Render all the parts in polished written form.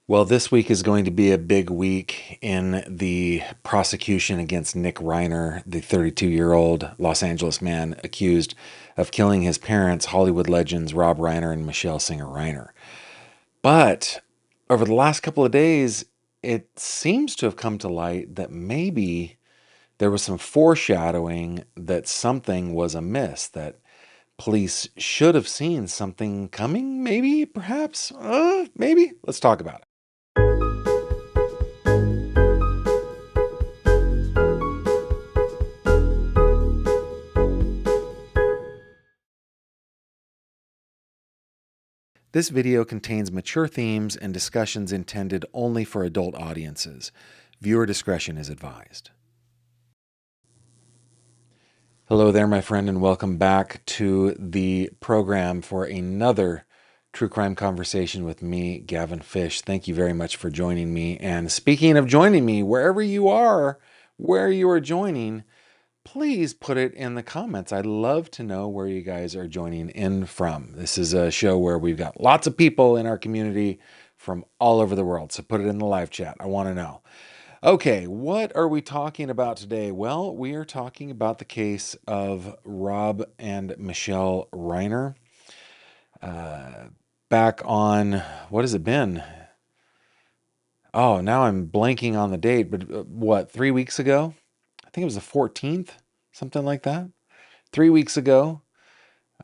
Well, this week is going to be a big week in the prosecution against Nick Reiner, the 32-year-old Los Angeles man accused of killing his parents, Hollywood legends Rob Reiner and Michelle Singer Reiner. But over the last couple of days, it seems to have come to light that maybe there was some foreshadowing that something was amiss, that police should have seen something coming, maybe, perhaps, maybe. Let's talk about it. This video contains mature themes and discussions intended only for adult audiences. Viewer discretion is advised. Hello there, my friend, and welcome back to the program for another true crime conversation with me, Gavin Fish. Thank you very much for joining me. And speaking of joining me, wherever you are, where you are joining, please put it in the comments. I'd love to know where you guys are joining in from. This is a show where we've got lots of people in our community from all over the world. So put it in the live chat. I want to know. Okay, what are we talking about today? Well, we are talking about the case of Rob and Michelle Reiner. Back on, what has it been? Oh, now I'm blanking on the date, but what, 3 weeks ago? I think it was the 14th, something like that. 3 weeks ago,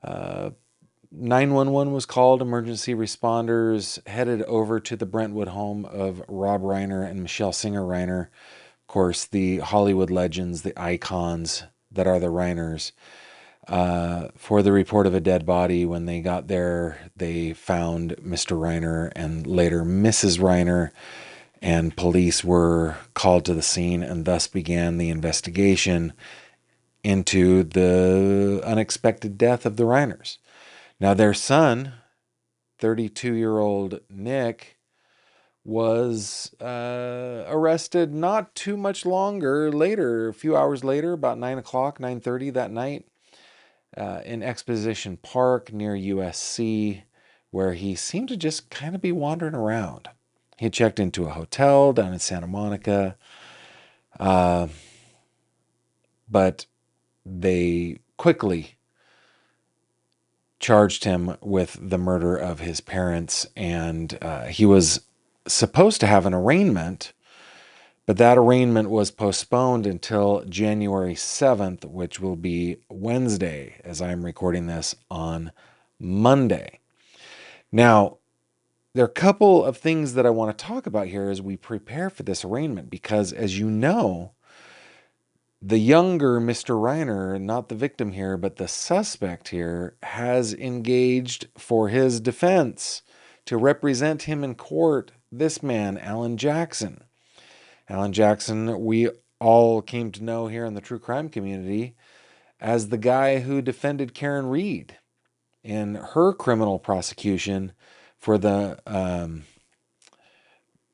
911 was called. Emergency responders headed over to the Brentwood home of Rob Reiner and Michelle Singer Reiner. Of course, the Hollywood legends, the icons that are the Reiners. For the report of a dead body. When they got there, they found Mr. Reiner and later Mrs. Reiner, and police were called to the scene, and thus began the investigation into the unexpected death of the Reiners. Now, their son, 32-year-old Nick, was arrested not too much longer later, a few hours later, about 9 o'clock, 9:30 that night, in Exposition Park near USC, where he seemed to just kind of be wandering around. He had checked into a hotel down in Santa Monica, but they quickly charged him with the murder of his parents, and he was supposed to have an arraignment, but that arraignment was postponed until January 7th, which will be Wednesday, as I'm recording this on Monday. Now, there are a couple of things that I want to talk about here as we prepare for this arraignment, because as you know, the younger Mr. Reiner, not the victim here, but the suspect here, has engaged for his defense to represent him in court, this man, Alan Jackson. Alan Jackson, we all came to know here in the true crime community as the guy who defended Karen Reed in her criminal prosecution for the,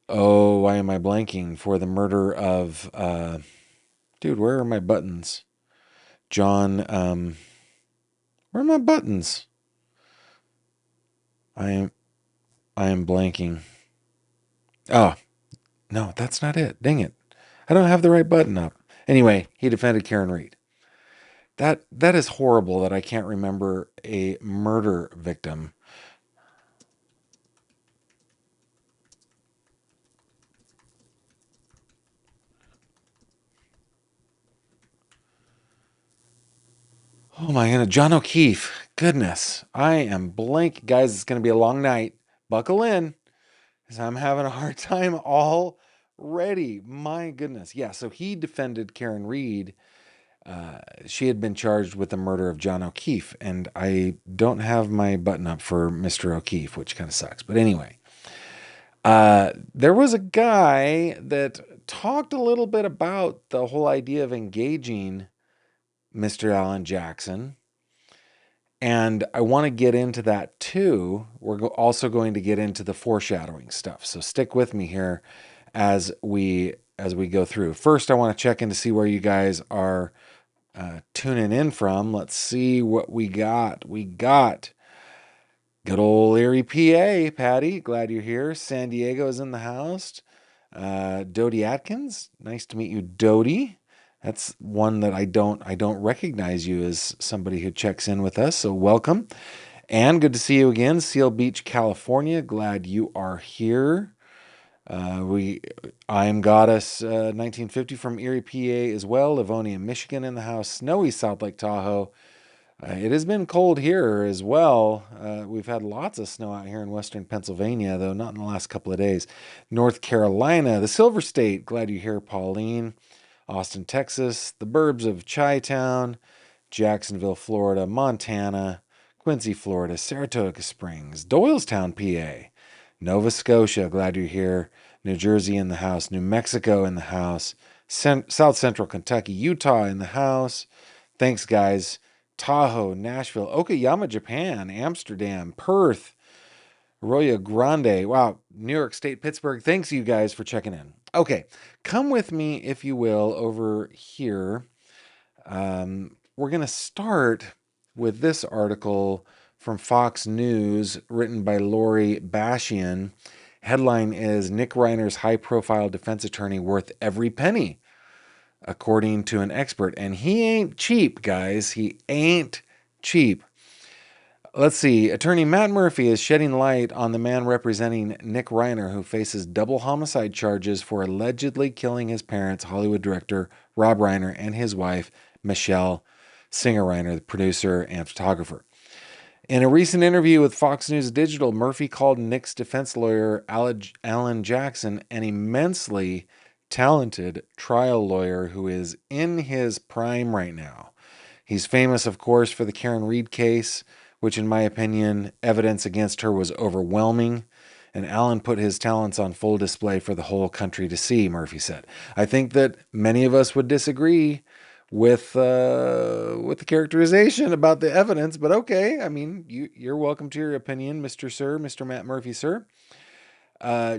why am I blanking? For the murder of, dude, where are my buttons? John, where are my buttons? I am blanking. Oh, no, that's not it. Dang it. I don't have the right button up. Anyway, he defended Karen Reed. That is horrible that I can't remember a murder victim. Oh my goodness, John O'Keefe. Goodness, I am blank. Guys, it's going to be a long night. Buckle in, because I'm having a hard time already. My goodness. Yeah, so he defended Karen Reed. She had been charged with the murder of John O'Keefe, and I don't have my button up for Mr. O'Keefe, which kind of sucks. But anyway, there was a guy that talked a little bit about the whole idea of engaging Mr. Alan Jackson, and I want to get into that too. We're also going to get into the foreshadowing stuff, so stick with me here as we go through. First, I want to check in to see where you guys are tuning in from. Let's see what we got. We got Good old Erie, PA, Patty. Glad you're here. San Diego is in the house. Dodie Atkins, nice to meet you, Dodie. That's one that I don't recognize you as somebody who checks in with us. So welcome, and good to see you again, Seal Beach, California. Glad you are here. I am Goddess 1950 from Erie, PA as well. Livonia, Michigan in the house. Snowy South Lake Tahoe. It has been cold here as well. We've had lots of snow out here in western Pennsylvania, though not in the last couple of days. North Carolina, the Silver State. Glad you're here, Pauline. Austin, Texas. The burbs of Chi-Town. Jacksonville, Florida. Montana. Quincy, Florida. Saratoga Springs. Doylestown, PA. Nova Scotia. Glad you're here. New Jersey in the house. New Mexico in the house. South Central Kentucky. Utah in the house. Thanks, guys. Tahoe, Nashville, Okayama, Japan, Amsterdam, Perth, Arroyo Grande. Wow, New York State, Pittsburgh. Thanks, you guys, for checking in. Okay, come with me, if you will, over here. We're going to start with this article from Fox News written by Lori Bashian. Headline is Nick Reiner's high-profile defense attorney worth every penny, according to an expert. And he ain't cheap, guys. He ain't cheap. Let's see. Attorney Matt Murphy is shedding light on the man representing Nick Reiner, who faces double homicide charges for allegedly killing his parents, Hollywood director Rob Reiner, and his wife, Michelle Singer Reiner, the producer and photographer. In a recent interview with Fox News Digital, Murphy called Nick's defense lawyer, Alan Jackson, an immensely talented trial lawyer who is in his prime right now. He's famous, of course, for the Karen Read case, which, in my opinion, evidence against her was overwhelming. And Alan put his talents on full display for the whole country to see, Murphy said. I think that many of us would disagree with the characterization about the evidence, but okay. I mean, you're welcome to your opinion, Mr. Matt Murphy, sir.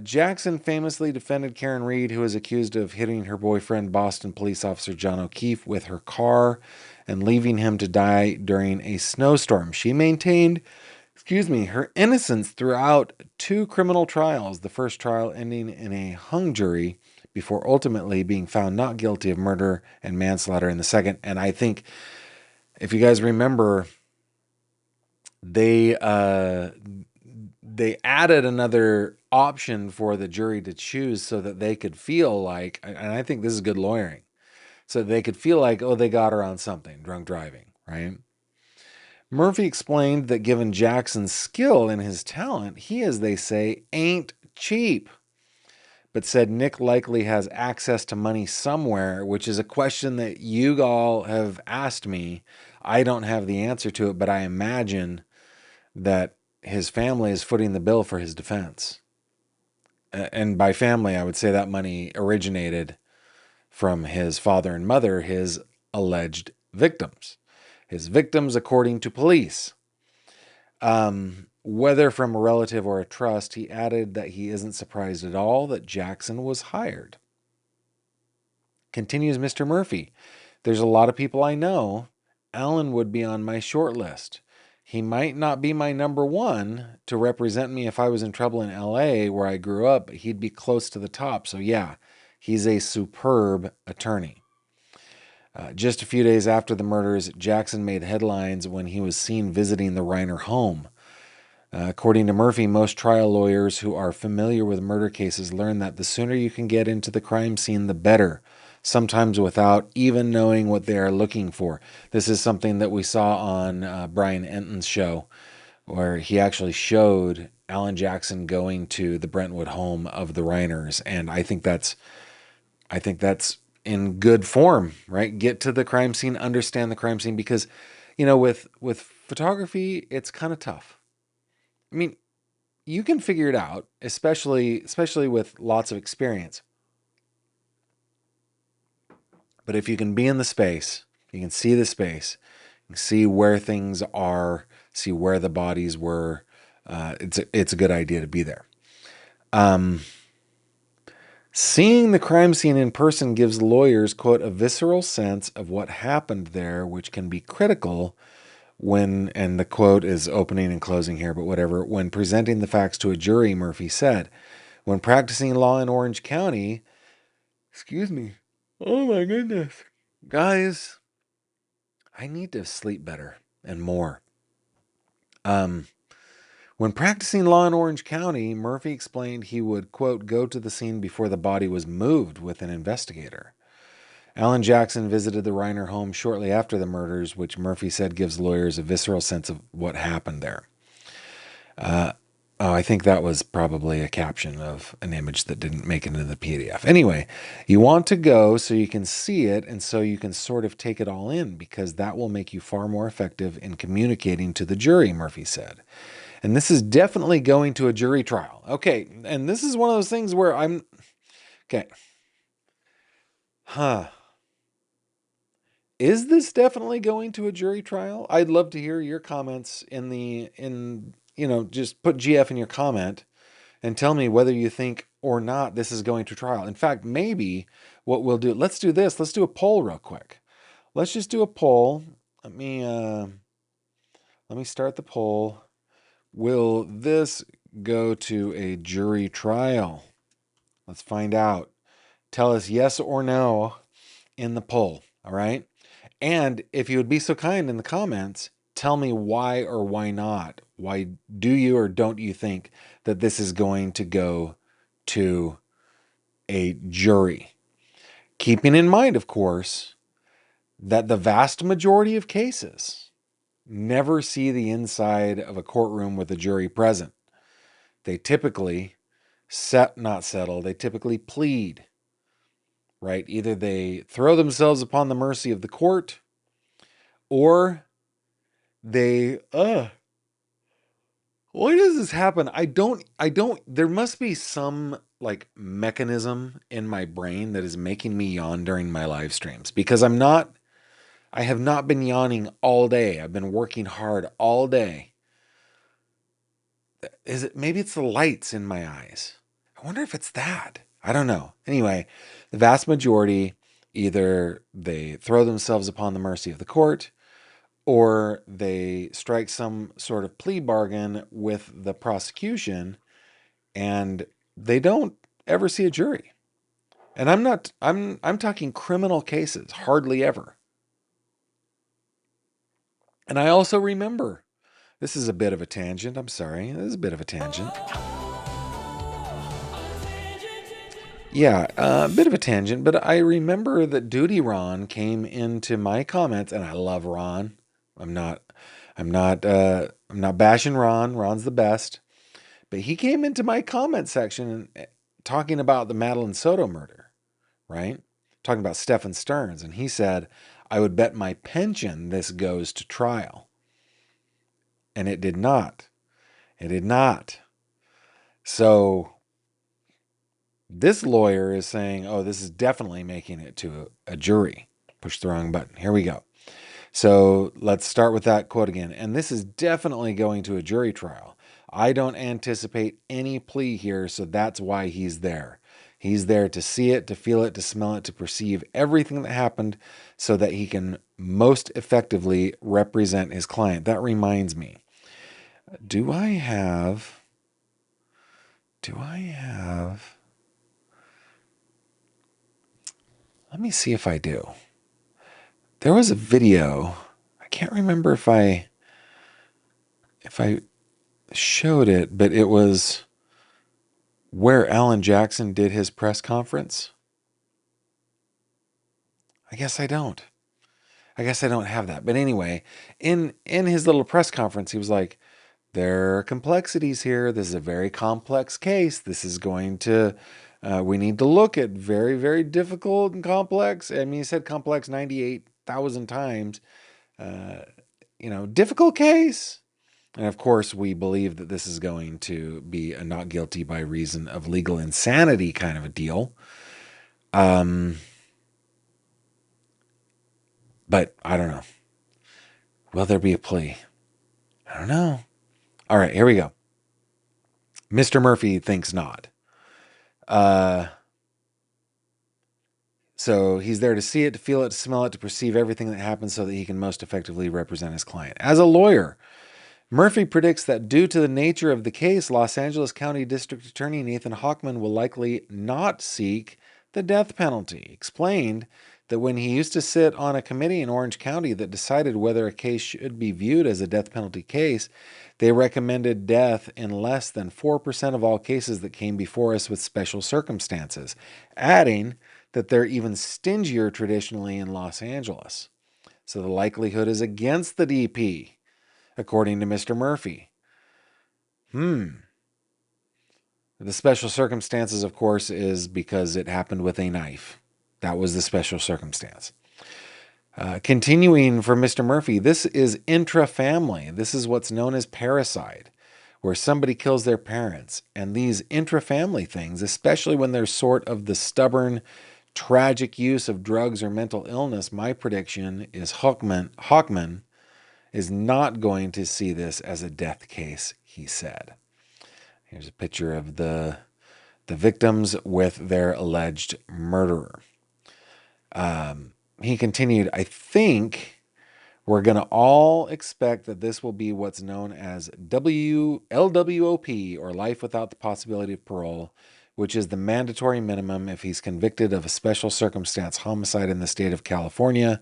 Jackson famously defended Karen Read, who was accused of hitting her boyfriend, Boston police officer John O'Keefe, with her car and leaving him to die during a snowstorm. She maintained, her innocence throughout two criminal trials, the first trial ending in a hung jury before ultimately being found not guilty of murder and manslaughter in the second. And I think, if you guys remember, they added another option for the jury to choose so that they could feel like, and I think this is good lawyering, so they could feel like, oh, they got her on something, drunk driving, right? Murphy explained that given Jackson's skill and his talent, he, as they say, ain't cheap, but said Nick likely has access to money somewhere, which is a question that you all have asked me. I don't have the answer to it, but I imagine that his family is footing the bill for his defense. And by family, I would say that money originated from his father and mother, his alleged victims. His victims, according to police. Whether from a relative or a trust, he added that he isn't surprised at all that Jackson was hired. Continues Mr. Murphy. There's a lot of people I know. Alan would be on my short list. He might not be my number one to represent me if I was in trouble in LA where I grew up, but he'd be close to the top. So yeah, he's a superb attorney. Just a few days after the murders, Jackson made headlines when he was seen visiting the Reiner home. According to Murphy, most trial lawyers who are familiar with murder cases learn that the sooner you can get into the crime scene, the better, sometimes without even knowing what they are looking for. This is something that we saw on Brian Enton's show, where he actually showed Alan Jackson going to the Brentwood home of the Reiners, and I think that's in good form, right? Get to the crime scene, understand the crime scene, because, with photography, it's kind of tough. I mean, you can figure it out, especially with lots of experience. But if you can be in the space, you can see the space, you can see where things are, see where the bodies were. It's a good idea to be there. Seeing the crime scene in person gives lawyers, quote, a visceral sense of what happened there, which can be critical and the quote is opening and closing here, but whatever. When presenting the facts to a jury, Murphy said, when practicing law in Orange County, excuse me. Oh my goodness. Guys, I need to sleep better and more. When practicing law in Orange County, Murphy explained he would, quote, go to the scene before the body was moved with an investigator. Alan Jackson visited the Reiner home shortly after the murders, which Murphy said gives lawyers a visceral sense of what happened there. I think that was probably a caption of an image that didn't make it into the PDF. Anyway, you want to go so you can see it and so you can sort of take it all in, because that will make you far more effective in communicating to the jury, Murphy said. And this is definitely going to a jury trial. Okay, and this is one of those things where okay. Is this definitely going to a jury trial? I'd love to hear your comments just put GF in your comment and tell me whether you think or not this is going to trial. In fact, maybe what we'll do, let's do this. Let's do a poll real quick. Let's just do a poll. Let me start the poll. Will this go to a jury trial? Let's find out. Tell us yes or no in the poll, all right? And if you would be so kind in the comments, tell me why or why not. Why do you or don't you think that this is going to go to a jury? Keeping in mind, of course, that the vast majority of cases never see the inside of a courtroom with a jury present. They typically they typically plead, right? Either they throw themselves upon the mercy of the court, or they, why does this happen? There must be some like mechanism in my brain that is making me yawn during my live streams, because I have not been yawning all day. I've been working hard all day. Maybe it's the lights in my eyes. I wonder if it's that. I don't know. Anyway, the vast majority, either they throw themselves upon the mercy of the court, or they strike some sort of plea bargain with the prosecution, and they don't ever see a jury. And I'm talking criminal cases, hardly ever. And I also remember, this is a bit of a tangent. I'm sorry. This is a bit of a tangent. Yeah, a bit of a tangent, but I remember that Duty Ron came into my comments, and I love Ron. I'm not bashing Ron. Ron's the best. But he came into my comment section talking about the Madeline Soto murder, right? Talking about Stephen Stearns. And he said, I would bet my pension this goes to trial. And it did not. It did not. So this lawyer is saying, oh, this is definitely making it to a jury. Push the wrong button. Here we go. So let's start with that quote again. And this is definitely going to a jury trial. I don't anticipate any plea here, so that's why he's there. He's there to see it, to feel it, to smell it, to perceive everything that happened so that he can most effectively represent his client. That reminds me. Do I have... Let me see if I do. There was a video. I can't remember if I showed it, but it was where Alan Jackson did his press conference. I guess I don't have that. But anyway, in his little press conference, he was like, there are complexities here. This is a very complex case. This is going to, we need to look at very, very difficult and complex. I mean, he said complex 98,000 times. Difficult case. And of course, we believe that this is going to be a not guilty by reason of legal insanity kind of a deal. But I don't know. Will there be a plea? I don't know. All right, here we go. Mr. Murphy thinks not. So he's there to see it, to feel it, to smell it, to perceive everything that happens so that he can most effectively represent his client. As a lawyer, Murphy predicts that due to the nature of the case, Los Angeles County District Attorney Nathan Hochman will likely not seek the death penalty. Explained that when he used to sit on a committee in Orange County that decided whether a case should be viewed as a death penalty case, they recommended death in less than 4% of all cases that came before us with special circumstances, adding that they're even stingier traditionally in Los Angeles. So the likelihood is against the DP, according to Mr. Murphy. The special circumstances, of course, is because it happened with a knife. That was the special circumstance. Continuing for Mr. Murphy, this is intra-family. This is what's known as parricide, where somebody kills their parents. And these intra-family things, especially when there's sort of the stubborn, tragic use of drugs or mental illness, my prediction is Hochman is not going to see this as a death case, he said. Here's a picture of the victims with their alleged murderer. He continued, I think we're going to all expect that this will be what's known as LWOP, or life without the possibility of parole, which is the mandatory minimum if he's convicted of a special circumstance homicide in the state of California.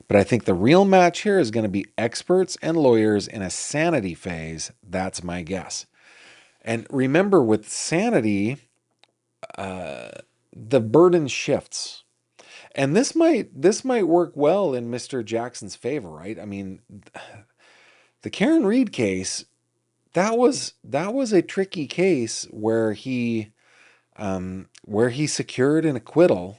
But I think the real match here is going to be experts and lawyers in a sanity phase. That's my guess. And remember, with sanity, the burden shifts. And this might work well in Mr. Jackson's favor, right? I mean, the Karen Reed case, that was a tricky case where he secured an acquittal.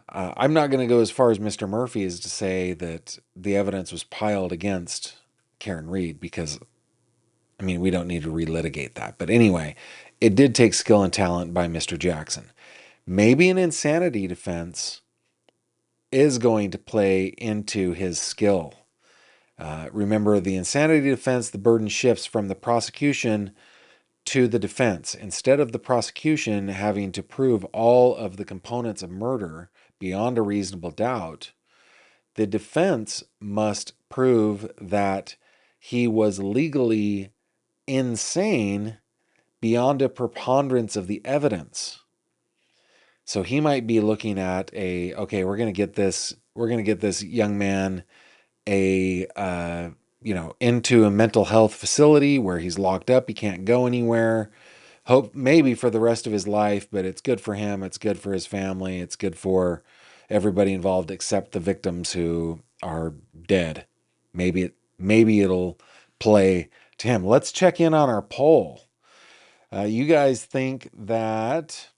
I'm not going to go as far as Mr. Murphy as to say that the evidence was piled against Karen Reed, because, I mean, we don't need to relitigate that. But anyway, it did take skill and talent by Mr. Jackson. Maybe an insanity defense is going to play into his skill. Remember, the insanity defense, the burden shifts from the prosecution to the defense. Instead of the prosecution having to prove all of the components of murder beyond a reasonable doubt, the defense must prove that he was legally insane beyond a preponderance of the evidence. So he might be looking at okay, we're going to get this young man into a mental health facility where he's locked up, he can't go anywhere. Hope maybe for the rest of his life, but it's good for him, it's good for his family, it's good for everybody involved except the victims who are dead. Maybe it'll play to him. Let's check in on our poll. You guys think that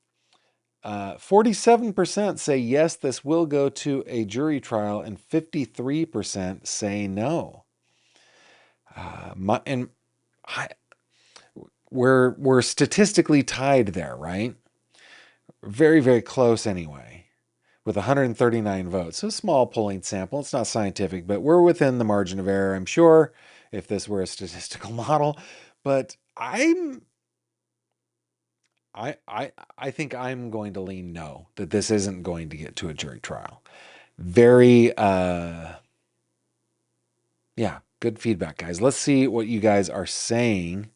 47% say yes, this will go to a jury trial, and 53% say no. We're statistically tied there, right? Very, very close anyway, with 139 votes. So small polling sample. It's not scientific, but we're within the margin of error, I'm sure, if this were a statistical model. But I think I'm going to lean no, that this isn't going to get to a jury trial. Very, good feedback, guys. Let's see what you guys are saying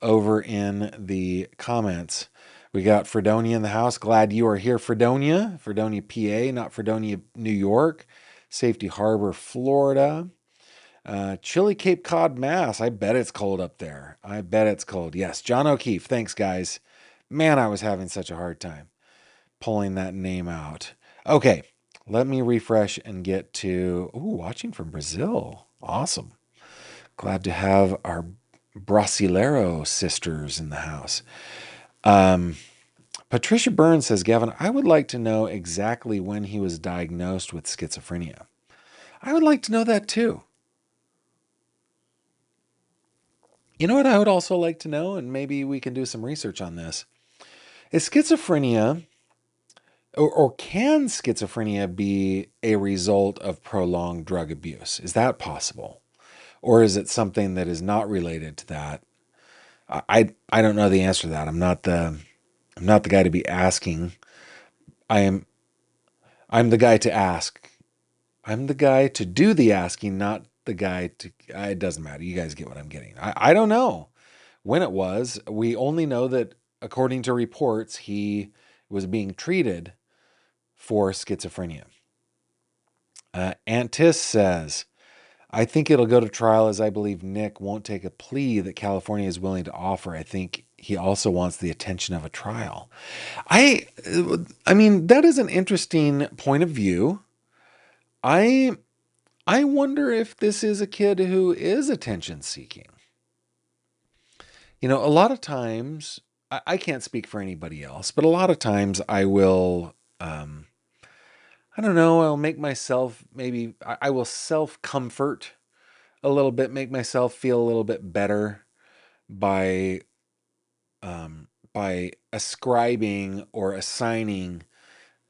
over in the comments. We got Fredonia in the house. Glad you are here, Fredonia. Fredonia, PA, not Fredonia, New York. Safety Harbor, Florida. Chilly Cape Cod, Mass. I bet it's cold up there. I bet it's cold. Yes, John O'Keefe. Thanks, guys. Man, I was having such a hard time pulling that name out. Okay, let me refresh and get to... watching from Brazil. Awesome. Glad to have our Brasileiro sisters in the house. Patricia Burns says, Gavin, I would like to know exactly when he was diagnosed with schizophrenia. I would like to know that too. You know what I would also like to know, and maybe we can do some research on this, is schizophrenia, or can schizophrenia be a result of prolonged drug abuse? Is that possible? Or is it something that is not related to that? I don't know the answer to that. I'm not the guy to be asking. I am I'm the guy to ask. I'm the guy to do the asking, not the guy to. It doesn't matter. You guys get what I'm getting. I don't know when it was. We only know that, according to reports, he was being treated for schizophrenia. Antis says, I think it'll go to trial as I believe Nick won't take a plea that California is willing to offer. I think he also wants the attention of a trial. I I mean, that is an interesting point of view. I I wonder if this is a kid who is attention seeking. A lot of times, I can't speak for anybody else, but a lot of times I will, I don't know, I'll make myself maybe, I will self comfort a little bit, make myself feel a little bit better by, by ascribing or assigning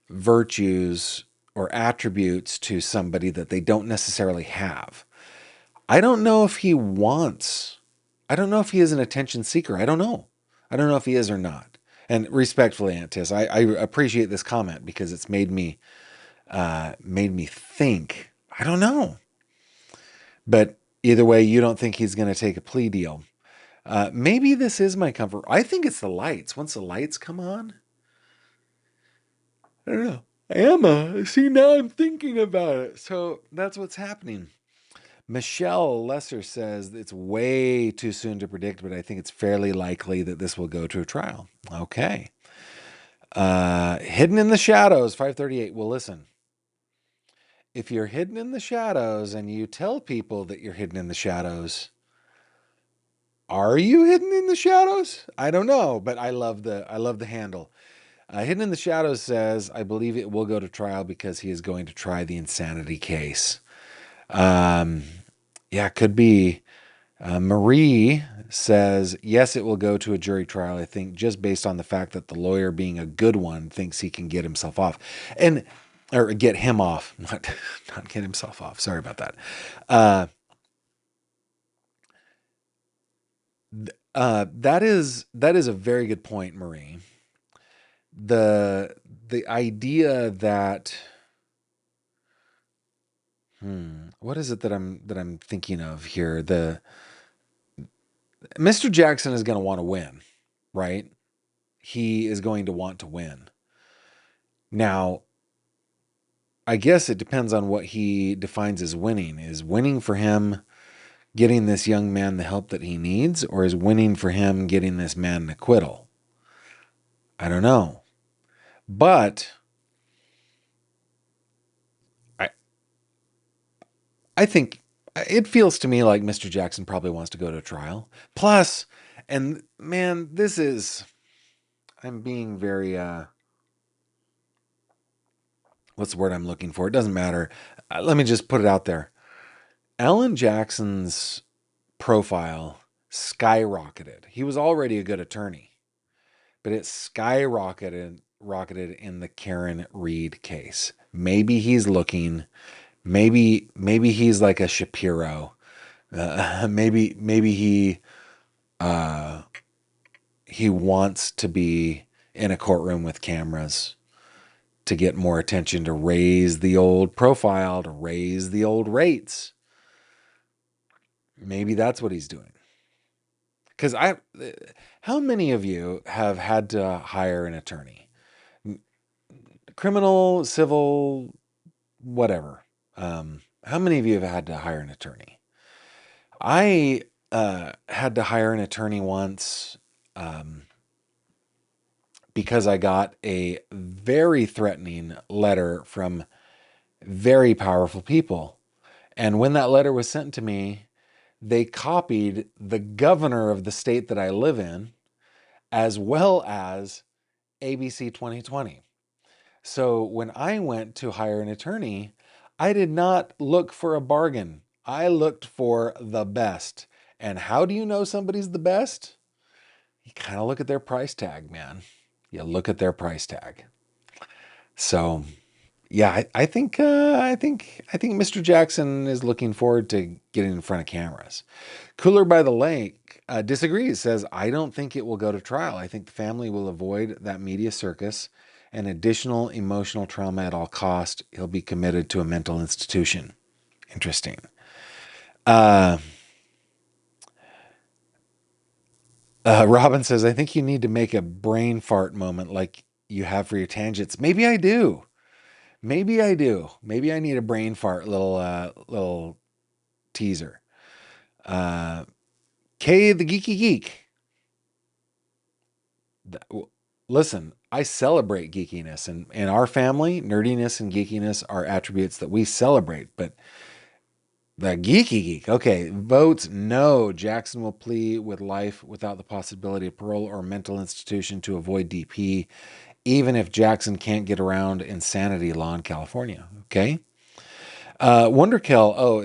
virtues or attributes to somebody that they don't necessarily have. I don't know if he wants, I don't know if he is an attention seeker. I don't know. I don't know if he is or not. And respectfully, Antis, I appreciate this comment because it's made me think. I don't know. But either way, you don't think he's going to take a plea deal. Maybe this is my comfort. I think it's the lights. Once the lights come on, I don't know. Emma, see, now I'm thinking about it. So that's what's happening. Michelle Lesser says it's way too soon to predict, but I think it's fairly likely that this will go to a trial. Okay. Hidden in the shadows, 538. Well, listen. If you're hidden in the shadows and you tell people that you're hidden in the shadows, are you hidden in the shadows? I don't know, but I love the handle. Hidden in the Shadows says, I believe it will go to trial because he is going to try the insanity case. Um, yeah, could be. Marie says, yes, it will go to a jury trial. I think just based on the fact that the lawyer, being a good one, thinks he can get himself off, and or get him off, not get himself off. Sorry about that. Uh, that is a very good point, Marie. The the idea that what is it that I'm thinking of here? The Mr. Jackson is going to want to win, right? He is going to want to win. Now, I guess it depends on what he defines as winning. Is winning for him getting this young man the help that he needs, or is winning for him getting this man an acquittal? I don't know. But I I think it feels to me like Mr. Jackson probably wants to go to trial. Plus, and man, this is I'm being very what's the word I'm looking for? It doesn't matter. Let me just put it out there. Alan Jackson's profile skyrocketed. He was already a good attorney, but it rocketed in the Karen Reed case. Maybe he's looking. Maybe he's like a Shapiro. Maybe he wants to be in a courtroom with cameras to get more attention, to raise the old profile, to raise the old rates. Maybe that's what he's doing. Because how many of you have had to hire an attorney? Criminal, civil, whatever. How many of you have had to hire an attorney? I had to hire an attorney once because I got a very threatening letter from very powerful people. And when that letter was sent to me, they copied the governor of the state that I live in, as well as ABC 2020. So when I went to hire an attorney, I did not look for a bargain. I looked for the best. And how do you know somebody's the best? You kind of look at their price tag, man. You look at their price tag. So yeah, I think Mr. Jackson is looking forward to getting in front of cameras. Cooler by the Lake disagrees. Says I don't think it will go to trial. I think the family will avoid that media circus and additional emotional trauma at all cost. He'll be committed to a mental institution. Interesting. Robin says, I think you need to make a brain fart moment like you have for your tangents. Maybe I do. Maybe I do. Maybe I need a brain fart little teaser. Kay the Geeky Geek. Listen, I celebrate geekiness, and in our family, nerdiness and geekiness are attributes that we celebrate. But the Geeky Geek, okay, votes no. Jackson will plead with life without the possibility of parole or mental institution to avoid DP, even if Jackson can't get around insanity law in California. Okay. Wonderkill,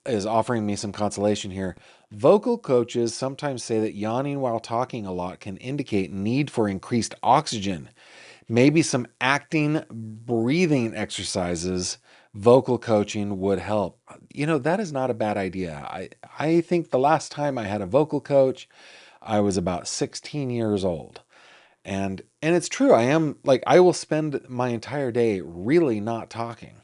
is offering me some consolation here. Vocal coaches sometimes say that yawning while talking a lot can indicate need for increased oxygen. Maybe some acting, breathing exercises, vocal coaching would help. That is not a bad idea. I think the last time I had a vocal coach, I was about 16 years old. And it's true. I will spend my entire day really not talking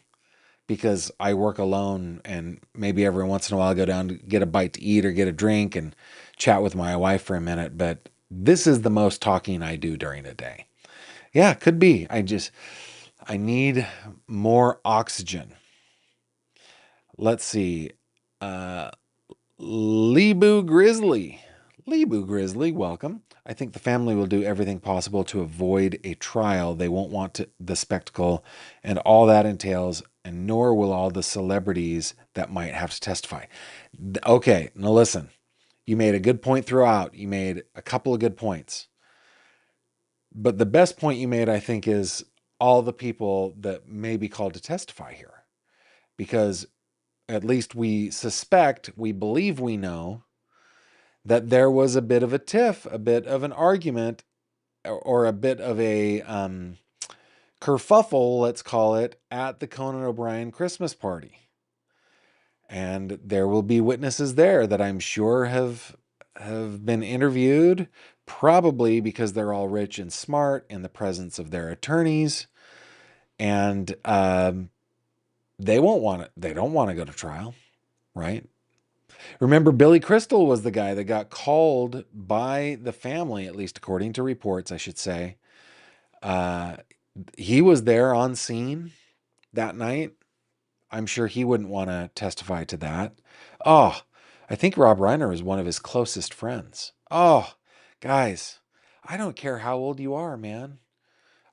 because I work alone, and maybe every once in a while I go down to get a bite to eat or get a drink and chat with my wife for a minute. But this is the most talking I do during a day. Yeah, could be. I need more oxygen. Let's see. Uh, Lebu Grizzly. Lebu Grizzly, welcome. I think the family will do everything possible to avoid a trial. They won't want the spectacle and all that entails, and nor will all the celebrities that might have to testify. Okay, now listen. You made a good point throughout. You made a couple of good points. But the best point you made, I think, is all the people that may be called to testify here. Because at least we suspect, we believe we know that there was a bit of a tiff, a bit of an argument, or a bit of a kerfuffle, let's call it, at the Conan O'Brien Christmas party. And there will be witnesses there that I'm sure have been interviewed, probably because they're all rich and smart in the presence of their attorneys, and they don't want to go to trial, right? Remember, Billy Crystal was the guy that got called by the family, at least according to reports, I should say. He was there on scene that night. I'm sure he wouldn't want to testify to that. Oh, I think Rob Reiner is one of his closest friends. Oh, guys, I don't care how old you are, man.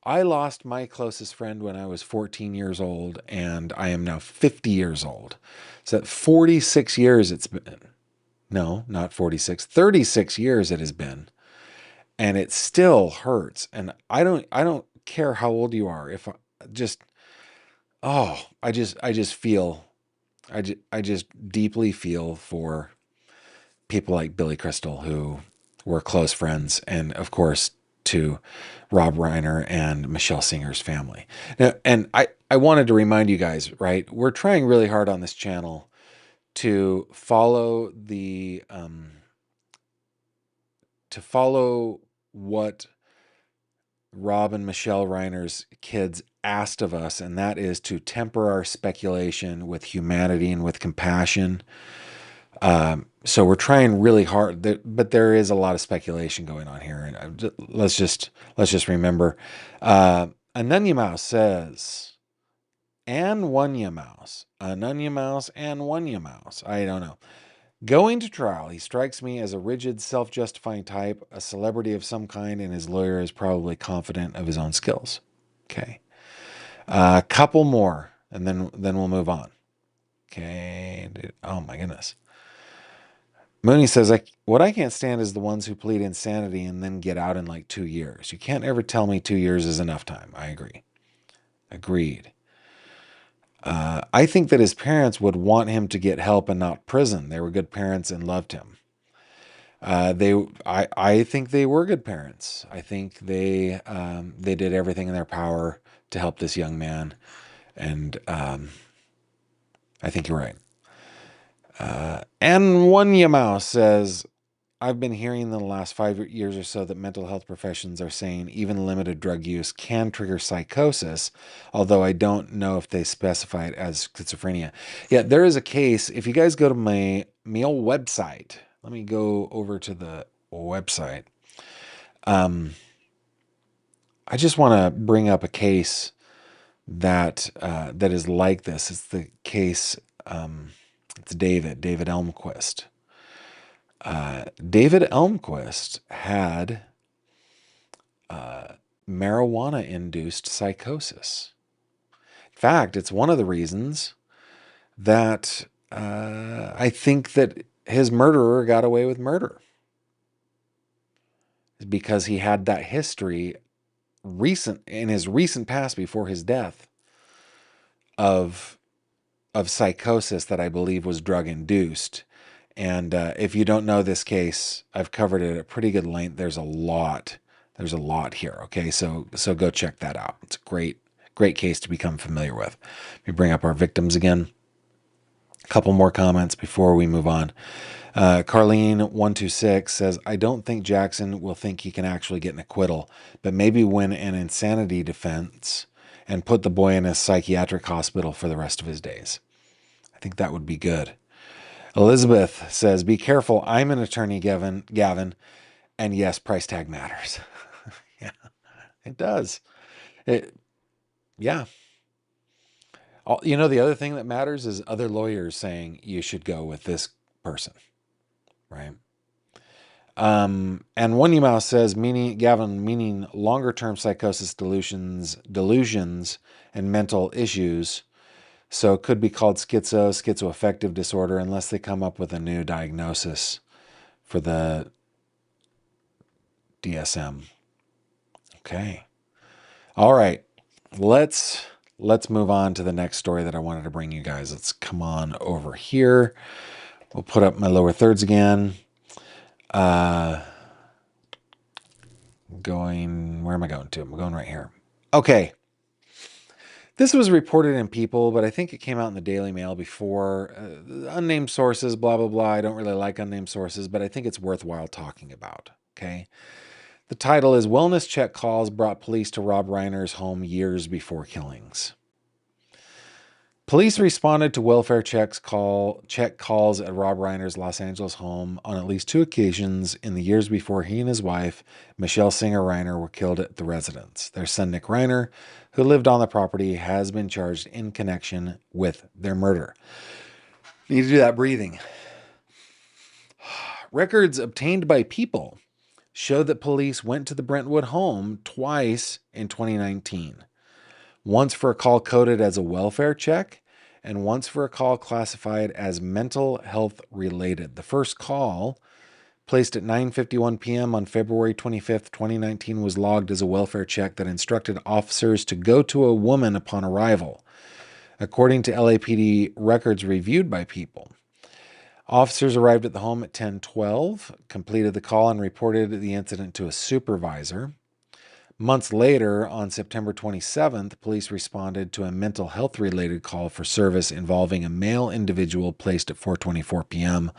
I lost my closest friend when I was 14 years old, and I am now 50 years old. So 46 years it's been. No, not 46. 36 years it has been. And it still hurts. And I don't care how old you are. If I just oh, I just feel I just deeply feel for people like Billy Crystal who were close friends, and of course to Rob Reiner and Michelle Singer's family. Now, and I wanted to remind you guys, right? We're trying really hard on this channel to follow what Rob and Michelle Reiner's kids asked of us, and that is to temper our speculation with humanity and with compassion. So we're trying really hard, but there is a lot of speculation going on here, and let's just remember. Anunya Mouse says, "And Wunya Mouse, Anunya Mouse, and Wunya Mouse." I don't know. Going to trial, he strikes me as a rigid, self-justifying type, a celebrity of some kind, and his lawyer is probably confident of his own skills. Okay, a couple more, and then we'll move on. Okay. Oh my goodness. Mooney says, what I can't stand is the ones who plead insanity and then get out in like 2 years. You can't ever tell me 2 years is enough time. I agree. Agreed. I think that his parents would want him to get help and not prison. They were good parents and loved him. I think they were good parents. I think they did everything in their power to help this young man, and I think you're right. And One Mouse says, I've been hearing in the last 5 years or so that mental health professions are saying even limited drug use can trigger psychosis, although I don't know if they specify it as schizophrenia. Yeah, there is a case. If you guys go to my old website, let me go over to the website. I just want to bring up a case that is like this. It's the case. It's David Elmquist. David Elmquist had marijuana-induced psychosis. In fact, it's one of the reasons that I think that his murderer got away with murder, is because he had that history in his recent past before his death of psychosis that I believe was drug induced. And if you don't know this case, I've covered it at pretty good length. There's a lot here. Okay, so go check that out. It's a great case to become familiar with. Let me bring up our victims again. A couple more comments before we move on. Carlene126 says, I don't think Jackson will think he can actually get an acquittal, but maybe win an insanity defense and put the boy in a psychiatric hospital for the rest of his days. I think that would be good. Elizabeth says, be careful. I'm an attorney, Gavin. And yes, price tag matters. Yeah, it does. Yeah. The other thing that matters is other lawyers saying you should go with this person, right? And One You Mouse says, meaning longer-term psychosis, delusions, and mental issues. So it could be called schizoaffective disorder, unless they come up with a new diagnosis for the DSM. Okay. All right. Let's move on to the next story that I wanted to bring you guys. Let's come on over here. We'll put up my lower thirds again. Where am I going to? I'm going right here. Okay. This was reported in People, but I think it came out in the Daily Mail before. Unnamed sources, blah, blah, blah. I don't really like unnamed sources, but I think it's worthwhile talking about. Okay. The title is Wellness Check Calls Brought Police to Rob Reiner's Home Years Before Killings. Police responded to welfare check calls at Rob Reiner's Los Angeles home on at least 2 occasions in the years before he and his wife, Michelle Singer Reiner, were killed at the residence. Their son, Nick Reiner, who lived on the property, has been charged in connection with their murder. Need to do that breathing. Records obtained by People show that police went to the Brentwood home twice in 2019. Once for a call coded as a welfare check, and once for a call classified as mental health related. The first call, placed at 9:51 p.m. on February 25th, 2019, was logged as a welfare check that instructed officers to go to a woman upon arrival. According to LAPD records reviewed by People, officers arrived at the home at 10:12, completed the call, and reported the incident to a supervisor. Months later, on September 27th, police responded to a mental health-related call for service involving a male individual placed at 4:24 p.m.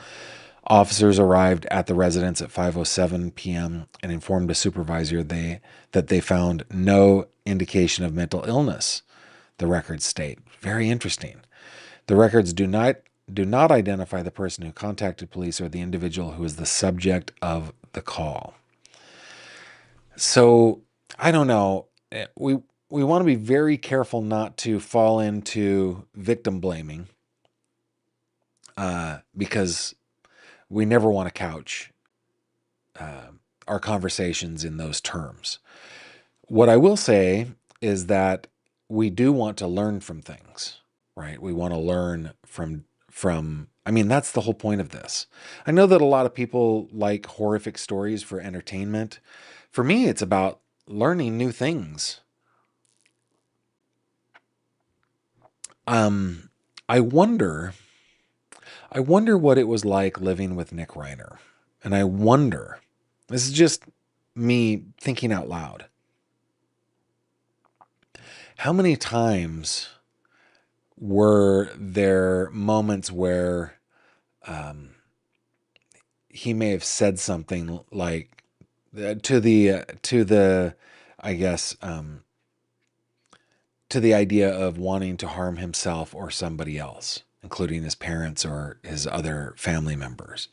Officers arrived at the residence at 5:07 p.m. and informed a supervisor that they found no indication of mental illness, the records state. Very interesting. The records do not identify the person who contacted police or the individual who is the subject of the call. So, I don't know. We want to be very careful not to fall into victim blaming, because we never want to couch our conversations in those terms. What I will say is that we do want to learn from things, right? We want to learn from. I mean, that's the whole point of this. I know that a lot of people like horrific stories for entertainment. For me, it's about learning new things. I wonder what it was like living with Nick Reiner. And I wonder, this is just me thinking out loud, how many times were there moments where he may have said something like to the I guess to the idea of wanting to harm himself or somebody else, including his parents or his other family members.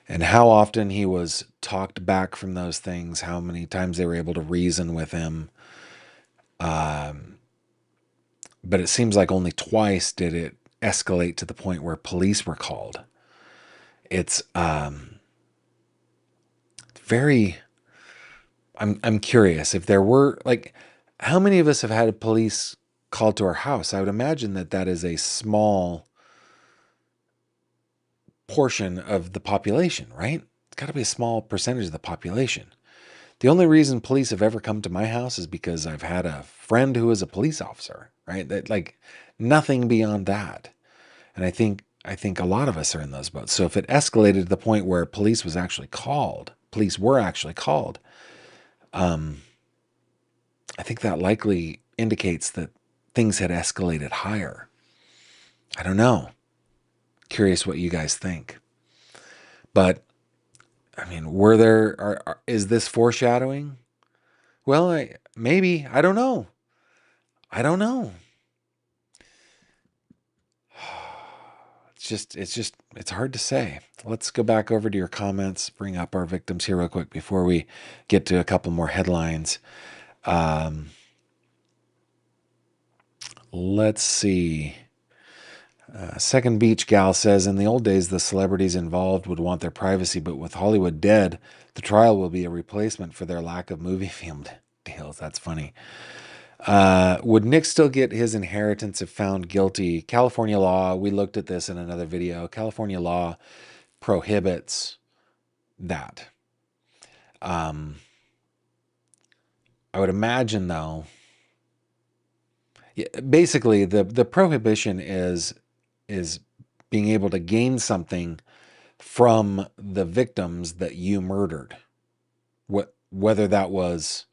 And how often he was talked back from those things, how many times they were able to reason with him. Um, but it seems like only twice did it escalate to the point where police were called. It's very. I'm curious if there were like, how many of us have had a police called to our house? I would imagine that that is a small portion of the population, right? It's got to be a small percentage of the population. The only reason police have ever come to my house is because I've had a friend who is a police officer, right? That like nothing beyond that. And I think a lot of us are in those boats. So if it escalated to the point where police were actually called, um, I think that likely indicates that things had escalated higher. I don't know. Curious what you guys think. But I mean, is this foreshadowing? Well, maybe. I don't know. I don't know. It's hard to say. Let's go back over to your comments, bring up our victims here real quick before we get to a couple more headlines. Let's see. Second Beach Gal says, in the old days, the celebrities involved would want their privacy, but with Hollywood dead, the trial will be a replacement for their lack of movie film deals. That's funny. Would Nick still get his inheritance if found guilty? California law, we looked at this in another video. California law prohibits that. I would imagine, though, basically the prohibition is being able to gain something from the victims that you murdered. Whether that was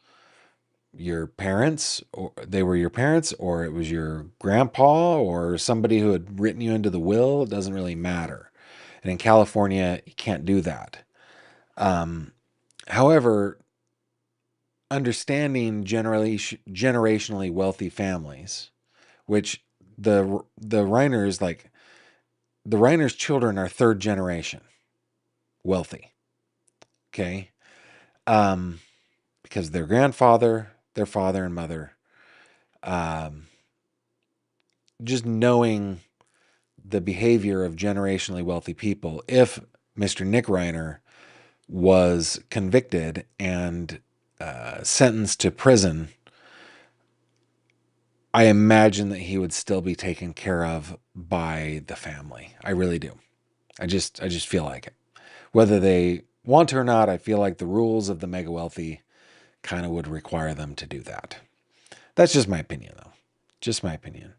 your parents, or they were your parents, or it was your grandpa, or somebody who had written you into the will, it doesn't really matter. And in California, you can't do that. However, understanding generationally wealthy families, which the Reiners, like the Reiners children are third generation wealthy. Okay. Because their grandfather, their father and mother, just knowing the behavior of generationally wealthy people, if Mr. Nick Reiner was convicted and sentenced to prison, I imagine that he would still be taken care of by the family. I really do. I just feel like it. Whether they want to or not, I feel like the rules of the mega wealthy kind of would require them to do that. That's just my opinion, though. Just my opinion.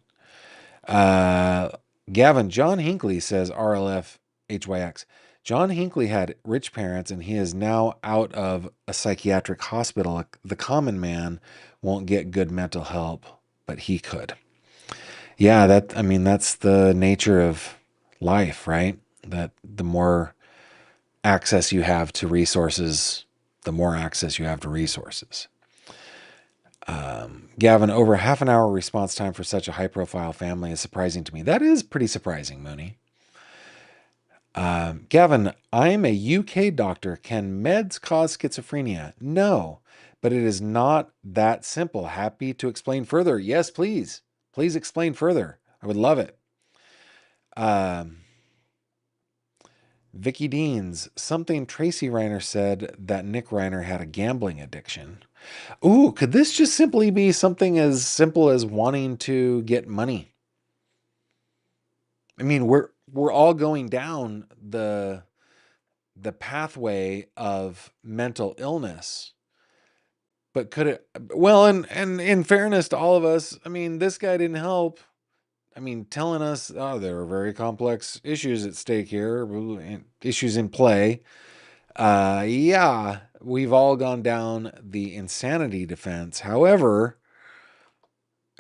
Gavin, John Hinckley says RLF HYX. John Hinckley had rich parents and he is now out of a psychiatric hospital. The common man won't get good mental help, but he could. Yeah, that's the nature of life, right? That the more access you have to resources, the more access you have to resources. Gavin, over half an hour response time for such a high profile family is surprising to me. That is pretty surprising, Mooney. Gavin, I'm a UK doctor. Can meds cause schizophrenia? No, but it is not that simple. Happy to explain further. Yes, please. Please explain further. I would love it. Vicky Deans, something Tracy Reiner said that Nick Reiner had a gambling addiction. Ooh, could this just simply be something as simple as wanting to get money? I mean, we're all going down the pathway of mental illness. But could it, well, and in fairness to all of us, I mean, this guy didn't help. I mean, telling us, oh, there are very complex issues at stake here, issues in play. Yeah, we've all gone down the insanity defense. However,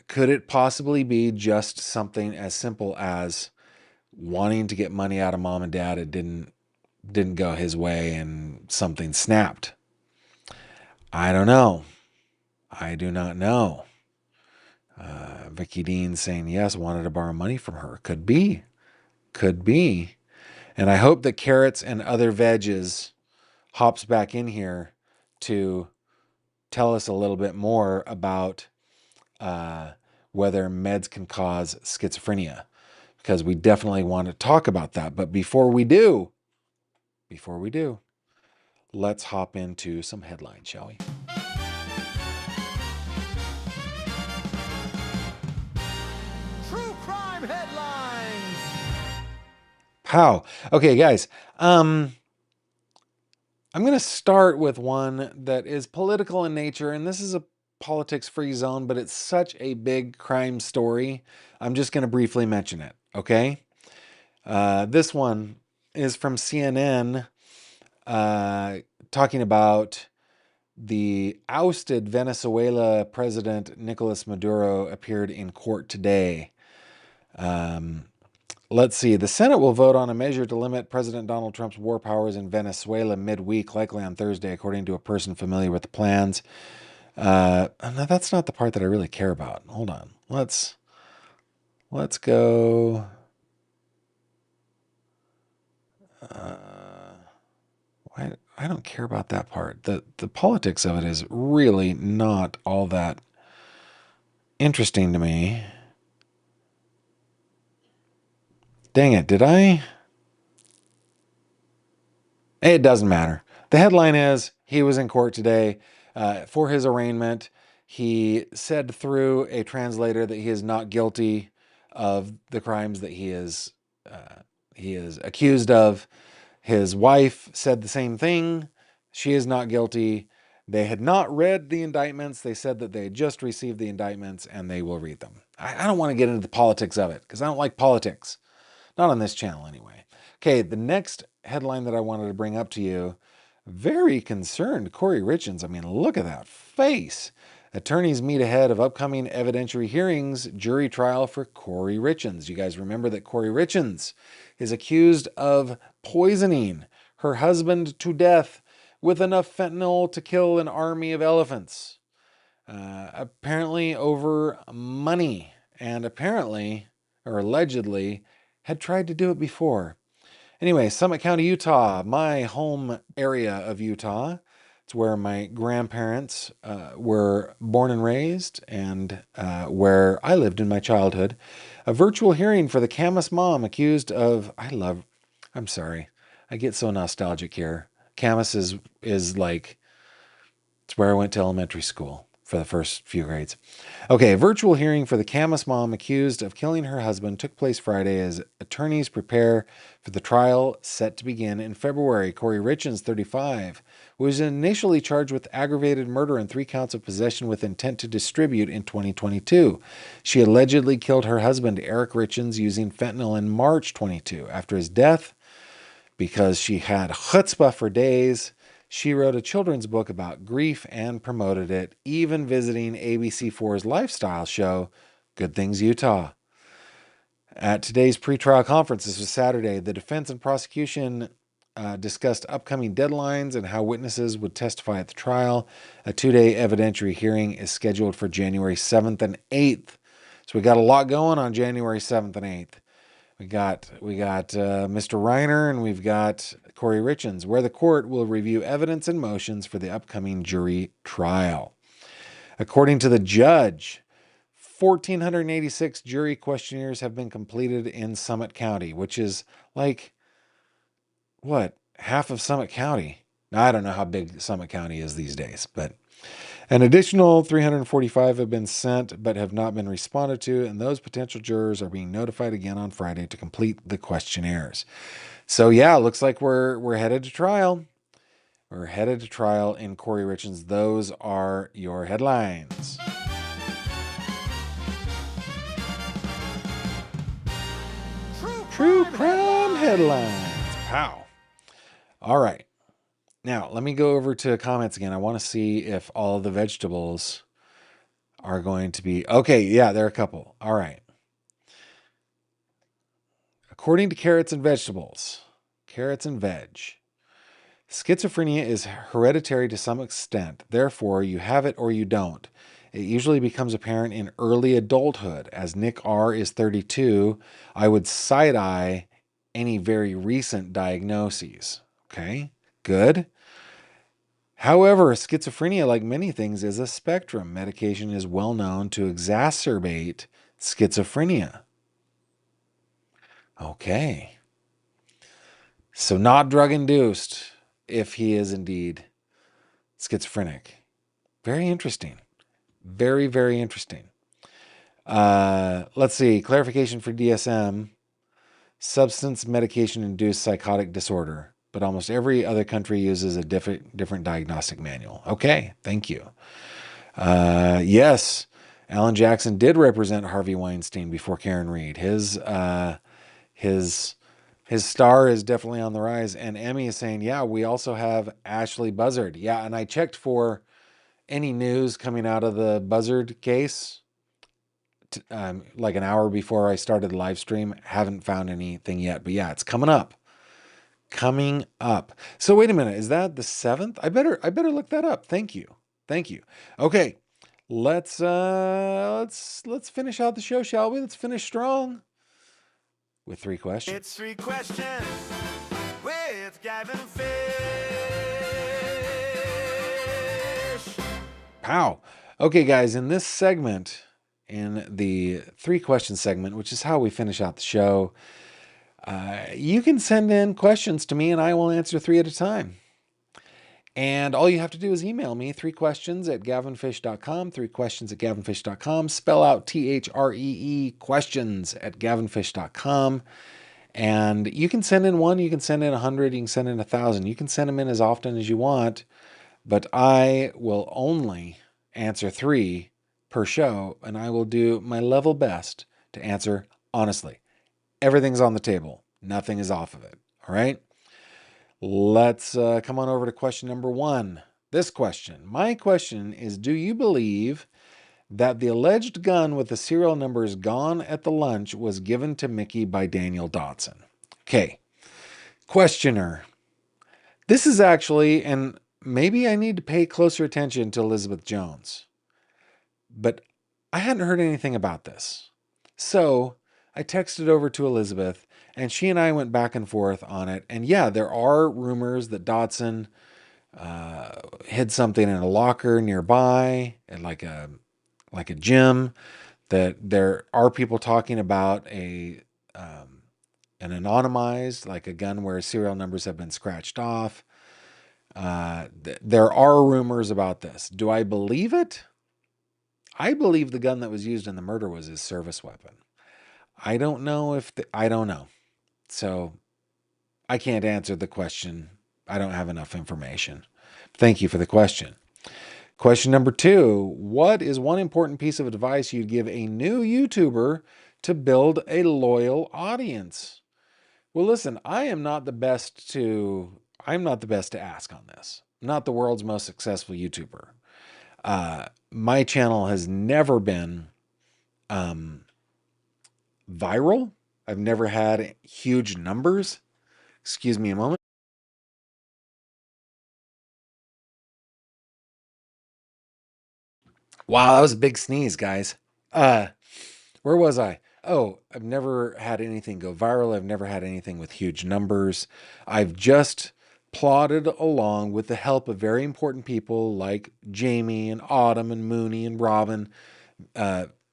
could it possibly be just something as simple as wanting to get money out of mom and dad? It didn't go his way and something snapped. I don't know. I do not know. Vicky Dean saying yes, wanted to borrow money from her. Could be. Could be. And I hope that Carrots and Other Veggies hops back in here to tell us a little bit more about whether meds can cause schizophrenia, because we definitely want to talk about that. But before we do, let's hop into some headlines, shall we? True crime headlines. Pow. Okay, guys. I'm going to start with one that is political in nature, and this is a politics-free zone, but it's such a big crime story. I'm just going to briefly mention it, okay? This one is from CNN, talking about the ousted Venezuela president Nicolas Maduro appeared in court today. Let's see. The Senate will vote on a measure to limit President Donald Trump's war powers in Venezuela midweek, likely on Thursday, according to a person familiar with the plans. No, that's not the part that I really care about. Hold on. Let's go. I don't care about that part. The politics of it is really not all that interesting to me. Dang it, did I? It doesn't matter. The headline is he was in court today for his arraignment. He said through a translator that he is not guilty of the crimes that he is accused of. His wife said the same thing. She is not guilty. They had not read the indictments. They said that they had just received the indictments and they will read them. I don't want to get into the politics of it because I don't like politics. Not on this channel anyway. Okay, the next headline that I wanted to bring up to you, very concerned Corey Richins. I mean, look at that face. Attorneys meet ahead of upcoming evidentiary hearings, jury trial for Corey Richins. You guys remember that Corey Richins is accused of poisoning her husband to death with enough fentanyl to kill an army of elephants. Apparently over money, and apparently, or allegedly, had tried to do it before. Anyway, Summit County, Utah, my home area of Utah. It's where my grandparents were born and raised, and where I lived in my childhood. A virtual hearing for the Camas mom accused of, I'm sorry, I get so nostalgic here. Camas is like, it's where I went to elementary school for the first few grades. Okay, a virtual hearing for the Camas mom accused of killing her husband took place Friday as attorneys prepare for the trial set to begin in February. Corey Richins, 35, was initially charged with aggravated murder and 3 counts of possession with intent to distribute in 2022. She allegedly killed her husband, Eric Richins, using fentanyl in March 22. After his death, because she had chutzpah for days, she wrote a children's book about grief and promoted it, even visiting ABC4's lifestyle show, Good Things Utah. At today's pretrial conference, this was Saturday, the defense and prosecution discussed upcoming deadlines and how witnesses would testify at the trial. A 2-day evidentiary hearing is scheduled for January 7th and 8th. So we got a lot going on January 7th and 8th. We got Mr. Reiner and we've got Corey Richins, where the court will review evidence and motions for the upcoming jury trial. According to the judge, 1,486 jury questionnaires have been completed in Summit County, which is like, what, half of Summit County? Now, I don't know how big Summit County is these days, but an additional 345 have been sent but have not been responded to, and those potential jurors are being notified again on Friday to complete the questionnaires. So yeah, looks like we're headed to trial. We're headed to trial in Corey Richins. Those are your headlines. True crime headlines. Pow. All right. Now, let me go over to comments again. I want to see if all the vegetables are going to be... Okay, yeah, there are a couple. All right. According to Carrots and Vegetables, Carrots and Veg, Schizophrenia is hereditary to some extent. Therefore, you have it or you don't. It usually becomes apparent in early adulthood. As Nick R. is 32, I would side-eye any very recent diagnoses. Okay, good. However, schizophrenia, like many things, is a spectrum. Medication is well known to exacerbate schizophrenia. Okay. So not drug-induced if he is indeed schizophrenic. Very interesting. Very, very interesting. Let's see. Clarification for DSM. Substance medication-induced psychotic disorder. But almost every other country uses a different diagnostic manual. Okay, thank you. Yes, Alan Jackson did represent Harvey Weinstein before Karen Reed. His star is definitely on the rise. And Emmy is saying, yeah, we also have Ashley Buzzard. Yeah, and I checked for any news coming out of the Buzzard case like an hour before I started the live stream. Haven't found anything yet, but yeah, it's coming up. Coming up. So wait a minute, is that the 7th? I better look that up. Thank you. Okay, let's finish out the show, shall we? Let's finish strong with 3 questions. It's 3 questions with Gavin Fish. Pow. Okay, guys, in this segment, in the 3 questions segment, which is how we finish out the show, you can send in questions to me and I will answer 3 at a time. And all you have to do is email me 3questions@gavinfish.com, 3questions@gavinfish.com, spell out THREE questions@gavinfish.com. And you can send in 1, you can send in 100, you can send in 1,000. You can send them in as often as you want, but I will only answer 3 per show, and I will do my level best to answer honestly. Everything's on the table. Nothing is off of it. All right? Let's come on over to question number 1. This question. My question is, do you believe that the alleged gun with the serial numbers gone at the lunch was given to Mickey by Daniel Dotson? Okay. Questioner. This is actually, and maybe I need to pay closer attention to Elizabeth Jones, but I hadn't heard anything about this. So I texted over to Elizabeth, and she and I went back and forth on it. And yeah, there are rumors that Dotson hid something in a locker nearby, at like a gym. That there are people talking about an anonymized, like a gun where serial numbers have been scratched off. There are rumors about this. Do I believe it? I believe the gun that was used in the murder was his service weapon. I don't know. So I can't answer the question. I don't have enough information. Thank you for the question. Question number 2. What is one important piece of advice you'd give a new YouTuber to build a loyal audience? Well, listen, I'm not the best to ask on this. I'm not the world's most successful YouTuber. My channel has never been viral. I've never had huge numbers. Excuse me a moment. Wow, that was a big sneeze, guys. Where was I? Oh, I've never had anything go viral. I've never had anything with huge numbers. I've just plodded along with the help of very important people like Jamie and Autumn and Mooney and Robin.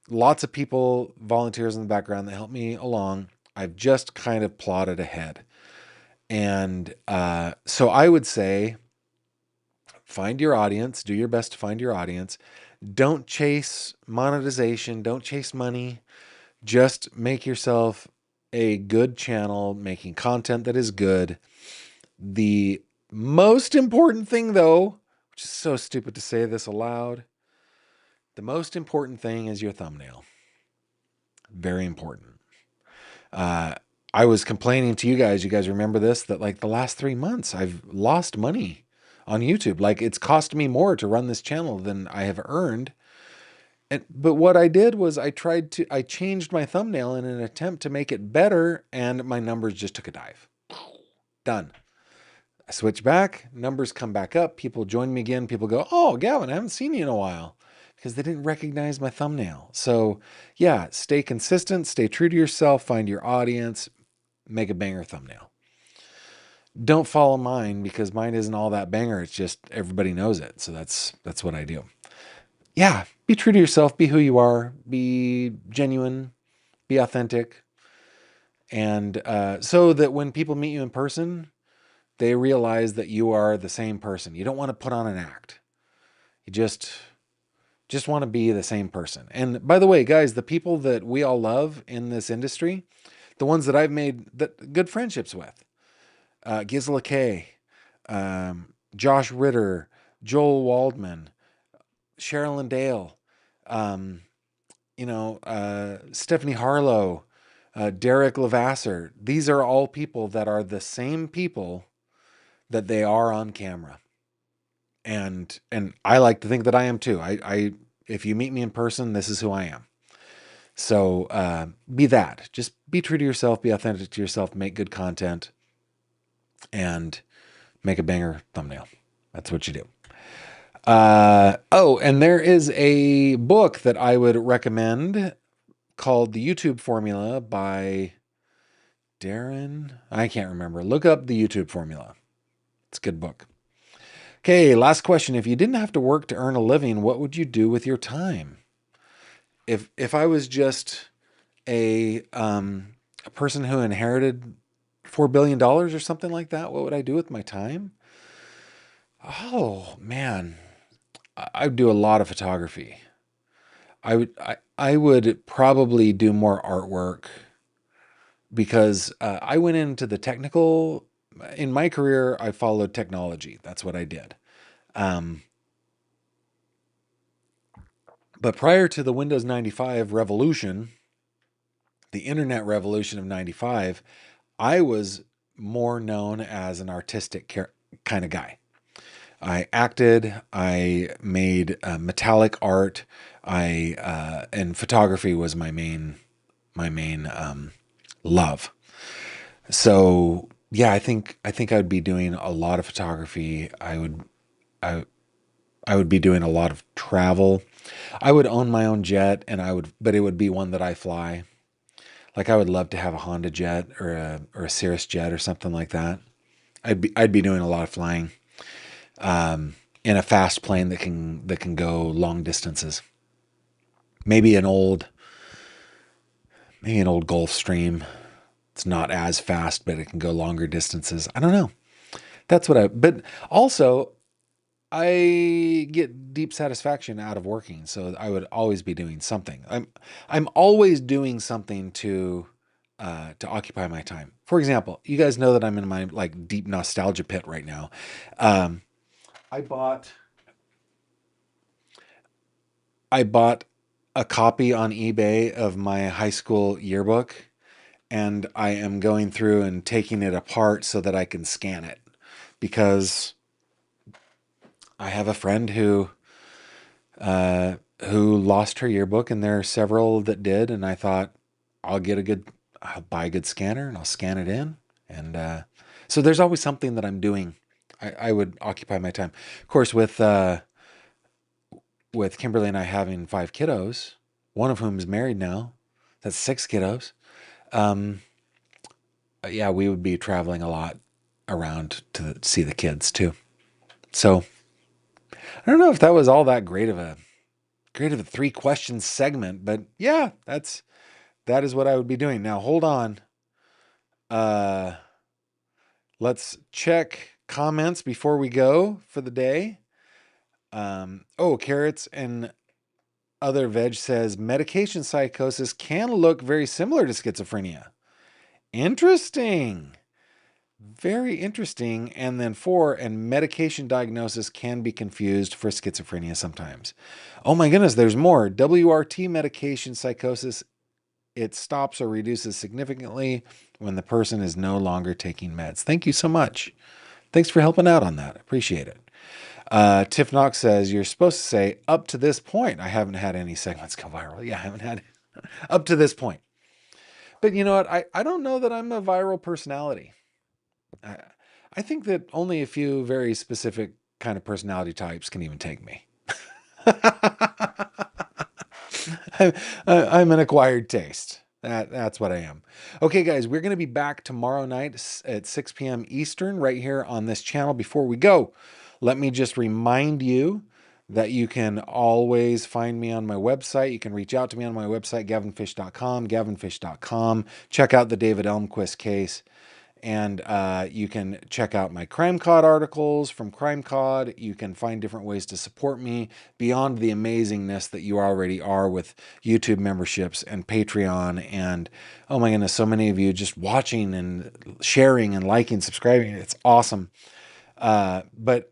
Lots of people, volunteers in the background that help me along. I've just kind of plodded ahead. And so I would say, find your audience, do your best to find your audience. Don't chase monetization, don't chase money. Just make yourself a good channel, making content that is good. The most important thing, though, which is so stupid to say this aloud, the most important thing is your thumbnail. Very important. I was complaining to you guys. You guys remember this? That like the last 3 months, I've lost money on YouTube. Like it's cost me more to run this channel than I have earned. But what I did was I changed my thumbnail in an attempt to make it better, and my numbers just took a dive. Done. I switch back, numbers come back up, people join me again. People go, "Oh, Gavin, I haven't seen you in a while," because they didn't recognize my thumbnail. So, yeah, stay consistent, stay true to yourself, find your audience, make a banger thumbnail. Don't follow mine because mine isn't all that banger. It's just everybody knows it. So that's what I do. Yeah, be true to yourself, be who you are, be genuine, be authentic, and so that when people meet you in person, they realize that you are the same person. You don't want to put on an act. You just want to be the same person. And by the way, guys, the people that we all love in this industry, the ones that I've made good friendships with, Gisela Kay, Josh Ritter, Joel Waldman, Sherilyn Dale, um, Stephanie Harlow, Derek Levasseur. These are all people that are the same people that they are on camera. And I like to think that I am too. I if you meet me in person, this is who I am. So be that. Just be true to yourself, be authentic to yourself, make good content, and make a banger thumbnail. That's what you do. And there is a book that I would recommend called The YouTube Formula by Darren. I can't remember. Look up The YouTube Formula. It's a good book. Okay, last question. If you didn't have to work to earn a living, what would you do with your time? If I was just a person who inherited $4 billion or something like that, what would I do with my time? Oh man, I would do a lot of photography. I would probably do more artwork because I went into the technical. In my career, I followed technology. That's what I did. Um, but prior to the Windows 95 revolution, the internet revolution of 95, I was more known as an artistic kind of guy. I acted, I made metallic art, and photography was my main love. So yeah, I think I'd be doing a lot of photography. I I would be doing a lot of travel. I would own my own jet, but it would be one that I fly. Like I would love to have a Honda jet or a Cirrus jet or something like that. I'd be doing a lot of flying in a fast plane that can go long distances. Maybe maybe an old Gulfstream. It's not as fast, but it can go longer distances. I don't know. But also I get deep satisfaction out of working, so I would always be doing something. I'm always doing something to occupy my time. For example, you guys know that I'm in my like deep nostalgia pit right now. Um, I bought I bought a copy on eBay of my high school yearbook, and I am going through and taking it apart so that I can scan it because I have a friend who lost her yearbook, and there are several that did. And I thought, I'll buy a good scanner and I'll scan it in. And so there's always something that I'm doing. I would occupy my time. Of course, with Kimberly and I having 5 kiddos, one of whom is married now. That's 6 kiddos. Um, yeah, we would be traveling a lot around to see the kids too. So I don't know if that was all that great of a 3 question segment, but yeah, that is what I would be doing. Now hold on. Uh let's check comments before we go for the day. Carrots and other veg says medication psychosis can look very similar to schizophrenia. Interesting. Very interesting. And then 4, and medication diagnosis can be confused for schizophrenia sometimes. Oh my goodness, there's more. WRT medication psychosis, it stops or reduces significantly when the person is no longer taking meds. Thank you so much. Thanks for helping out on that. Appreciate it. Tiff Knox says, you're supposed to say, up to this point, I haven't had any segments go viral. Yeah, I haven't had up to this point. But you know what? I don't know that I'm a viral personality. I, I think that only a few very specific kind of personality types can even take me. I'm an acquired taste. That's what I am. Okay, guys, we're going to be back tomorrow night at 6 p.m. Eastern right here on this channel. Before we go, let me just remind you that you can always find me on my website. You can reach out to me on my website, gavinfish.com. Check out the David Elmquist case. And you can check out my CrimeCod articles from CrimeCod. You can find different ways to support me beyond the amazingness that you already are with YouTube memberships and Patreon. And oh my goodness, so many of you just watching and sharing and liking, subscribing. It's awesome. But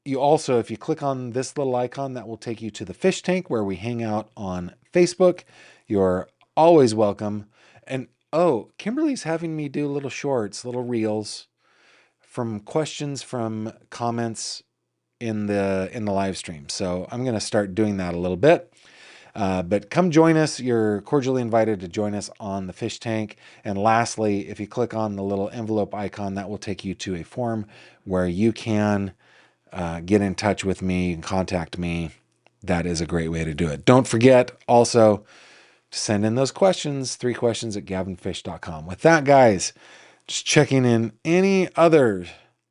you also, if you click on this little icon, that will take you to the fish tank where we hang out on Facebook. You're always welcome. And oh, Kimberly's having me do little shorts, little reels from questions from comments in the live stream. So I'm going to start doing that a little bit. But come join us. You're cordially invited to join us on the fish tank. And lastly, if you click on the little envelope icon, that will take you to a form where you can get in touch with me and contact me. That is a great way to do it. Don't forget also to send in those questions, 3 questions at gavinfish.com. With that, guys, just checking in any other.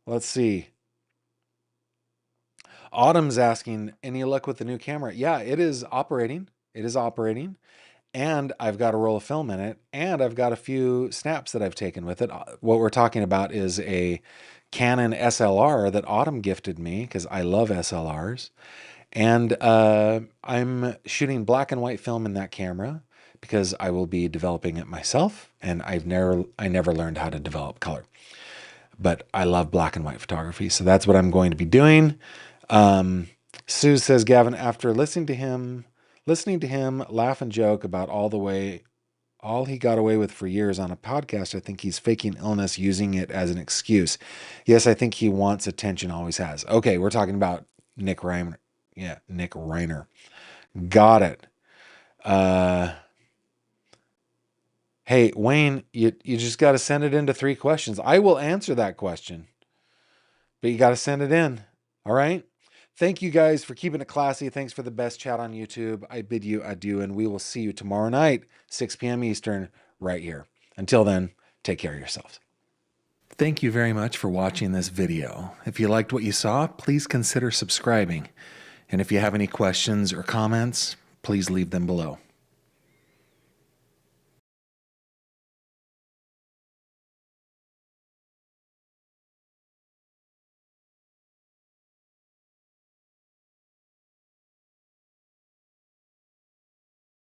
Let's see. Autumn's asking, any luck with the new camera? Yeah, it is operating. It is operating. And I've got a roll of film in it. And I've got a few snaps that I've taken with it. What we're talking about is a Canon SLR that Autumn gifted me because I love SLRs. And I'm shooting black and white film in that camera because I will be developing it myself. And I never learned how to develop color. But I love black and white photography. So that's what I'm going to be doing. Sue says, Gavin, after listening to him laugh and joke about all he got away with for years on a podcast, I think he's faking illness, using it as an excuse. Yes, I think he wants attention, always has. Okay, we're talking about Nick Reiner. Yeah, Nick Reiner. Got it. Hey, Wayne, you just got to send it into 3 questions. I will answer that question, but you got to send it in. All right? Thank you guys for keeping it classy. Thanks for the best chat on YouTube. I bid you adieu, and we will see you tomorrow night, 6 p.m. Eastern, right here. Until then, take care of yourselves. Thank you very much for watching this video. If you liked what you saw, please consider subscribing. And if you have any questions or comments, please leave them below.